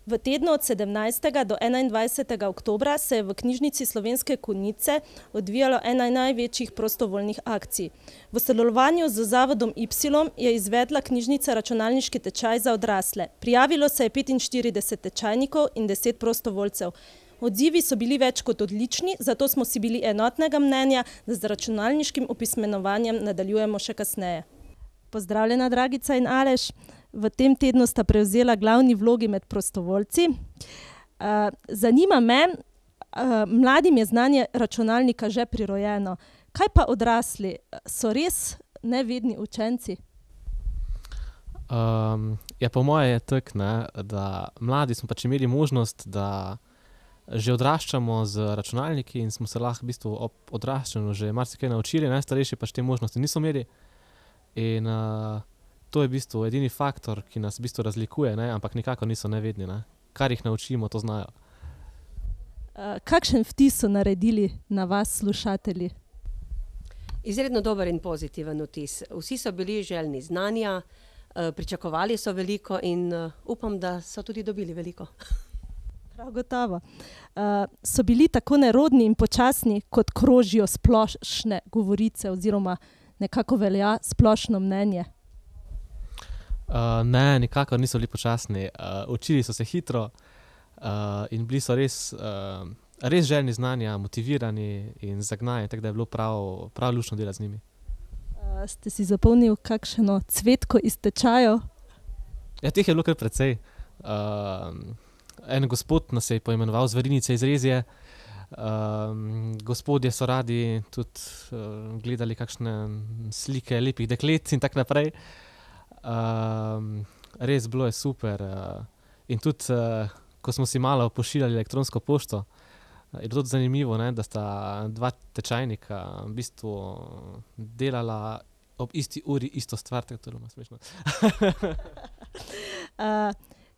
V tednu od 17. do 21. oktobra se je v knjižnici Slovenske Konjice odvijalo ena največjih prostovoljnih akcij. V sodelovanju z Zavodom Y je izvedla knjižnica računalniški tečaj za odrasle. Prijavilo se je 45 tečajnikov in 10 prostovoljcev. Odzivi so bili več kot odlični, zato smo si bili enotnega mnenja, da z računalniškim opismenovanjem nadaljujemo še kasneje. Pozdravljena, Dragica in Aleš. V tem tednu sta prevzela glavni vlogi med prostovoljci. Zanima me, mladim je znanje računalnika že prirojeno. Kaj pa odrasli? So res nevedni učenci? Po moje je tako, da mladi smo pač imeli možnost, da že odraščamo z računalniki in smo se lahko v bistvu ob odraščanju že marsikaj naučili, najstarejši pač te možnosti niso imeli. In to je v bistvu edini faktor, ki nas v bistvu razlikuje, ampak nikakor niso nevedni. Kar jih naučimo, to znajo. Kakšen vtis so naredili na vas slušatelji? Izredno dober in pozitiven vtis. Vsi so bili željni znanja, pričakovali so veliko in upam, da so tudi dobili veliko. Prav gotovo. So bili tako nerodni in počasni, kot krožijo splošne govorice oziroma nekako velja splošno mnenje? Ne, nikakor niso bili počasni. Učili so se hitro in bili so res željni znanja, motivirani in zagnani, tako da je bilo prav luštno delati z njimi. Ste si zapomnili kakšno cvetko iz tečajev? Ja, teh je bilo kar precej. En gospod nas je poimenoval Zverinice iz Rezije. Gospodje so radi tudi gledali kakšne slike lepih deklet in tako naprej. Res bilo je super. In tudi, ko smo si malo pošiljali elektronsko pošto, je bilo tudi zanimivo, da sta dva tečajnika v bistvu delala ob isti uri isto stvar, tako to je bilo smešno.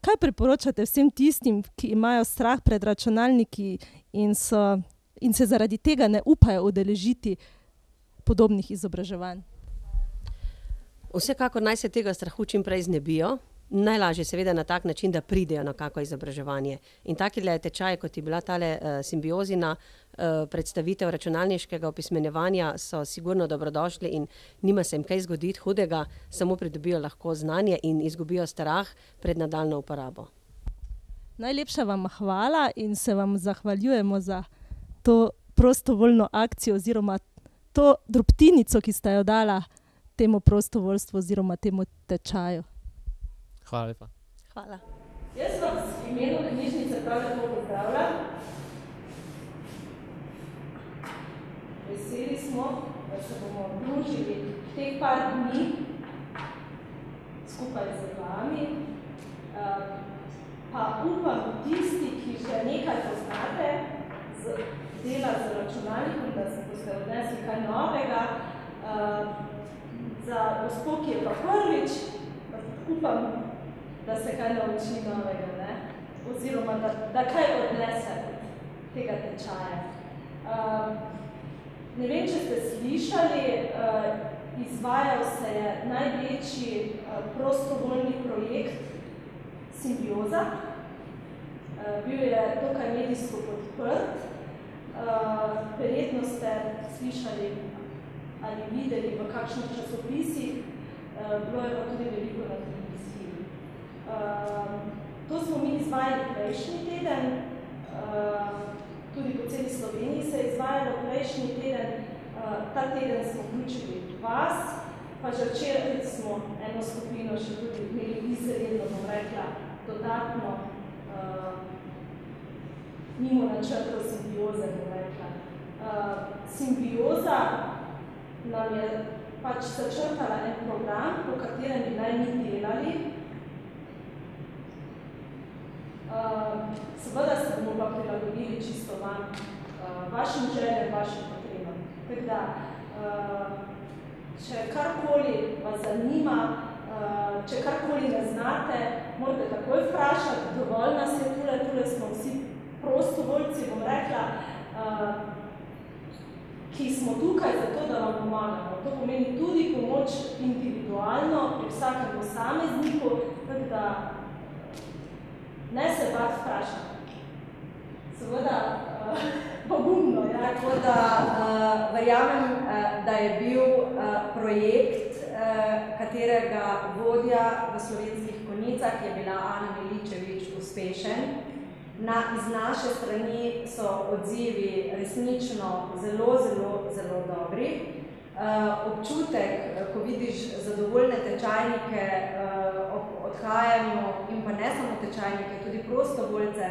Kaj priporočate vsem tistim, ki imajo strah pred računalniki in se zaradi tega ne upajo udeležiti podobnih izobraževanj? Vsekakor naj se tega strahu čim prej znebijo. Najlažje seveda na tak način, da pridejo na kako izobraževanje. In takile tečaje, kot je bila tale simbiozina predstavitev računalniškega opismenjevanja, so sigurno dobrodošli in nima se jim kaj zgoditi hudega, samo pridobijo lahko znanje in izgubijo strah pred nadaljnjo uporabo. Najlepša vam hvala in se vam zahvaljujemo za to prostovoljno akcijo oziroma to drobtinico, ki sta jo dala temu prostovoljstvu oziroma temu tečaju. Hvala lepa. Hvala. Jaz vas v imenu knjižnice prav lepo pozdravljam. Veseli smo, da se bomo družili teh par dni skupaj z vami. Pa upam tisti, ki že nekaj poznate z dela z računalnikom, da se boste odnesli kaj novega. Za gospod, ki je pa prvič, upam, da se kaj nauči novega, oziroma da kaj odnese tega tečaja. Ne vem, če ste slišali, izvajal se je največji prostovoljni projekt Simbioza. Bil je dokaj medijsko podprt. Verjetno ste slišali ali videli v kakšnih časopisih, bilo je pa tudi veliko na televiziji. To smo mi izvajali prejšnji teden, tudi po celi Sloveniji se je izvajalo prejšnji teden. Ta teden smo vključili vas, pa že včeraj smo eno skupino še tudi imeli izredno, bom rekla, dodatno mimo načrtov simbioze, bom rekla. Simbioza nam je pač začrtala en program, po katerem bi naj mi delali. Seveda se bomo pa prilagodili čisto vam, vašim željam, vašim potrebam. Tako da, če karkoli vas zanima, če karkoli ne znate, morate takoj vprašati, dovolj nas je tule smo vsi prostovoljci, bom rekla, ki smo tukaj zato, da vam pomagamo. To pomeni tudi pomoč individualno pri vsakem posamezniku, tako da Ne se bati vprašati. Seveda, pogumno, ja. Tako da verjamem, da je bil projekt, katerega vodja v Slovenskih Konjicah je bila Ana Miličevič uspešen. Iz naše strani so odzivi resnično zelo dobri. Občutek, ko vidiš zadovoljne tečajnike ob odhajanju in pa ne samo tečajnike, tudi prostovoljce,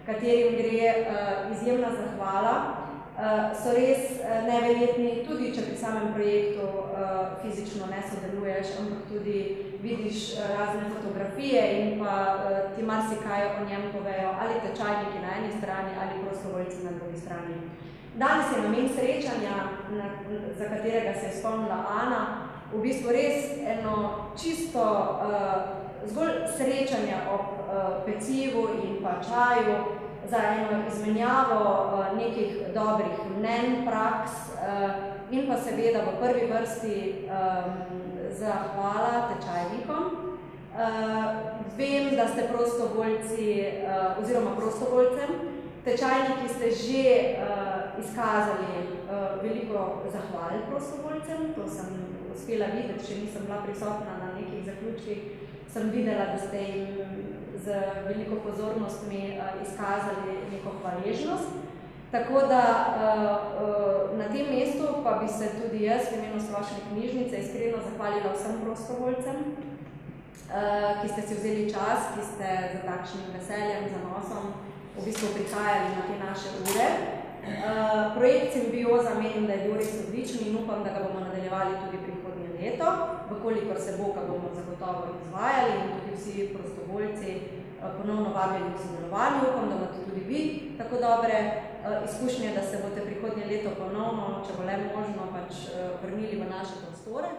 katerim gre izjemna zahvala, so res neverjetni, tudi če pri samem projektu fizično ne sodeluješ, ampak tudi vidiš razne fotografije in pa ti marsikaj o njem povejo, ali tečajniki na eni strani, ali prostovoljci na drugi strani. Danes je namen srečanja, za katerega se je spomnila Ana, v bistvu res eno čisto zgolj srečanje ob pecivu in pa čaju, za eno izmenjavo nekih dobrih mnenj, praks in pa seveda v prvi vrsti zahvala tečajnikom. Vem, da ste prostovoljci oziroma prostovoljcem. Tečajniki ste že izkazali veliko zahval prostovoljcem, to sem uspela videti, še nisem bila prisotna na nekih zaključkih, sem videla, da ste jim z veliko pozornostmi izkazali neko hvaležnost. Tako da na tem mestu pa bi se tudi jaz v imenu Splošne knjižnice iskreno zahvalila vsem prostovoljcem, ki ste si vzeli čas, ki ste za takšnim veseljem, zanosom v bistvu prihajali na te naše ure. Projekt Simbioza menim, da je bil res odličen in upam, da ga bomo nadaljevali tudi prihodnje leto, vkolikor se bo, ga bomo zagotovo izvajali in tudi vsi prostovoljci ponovno vabljeni v sodelovanju. Upam, da boste tudi vi tako dobre izkušnje, da se boste prihodnje leto ponovno, če bo le možno, vrnili v naše prostore.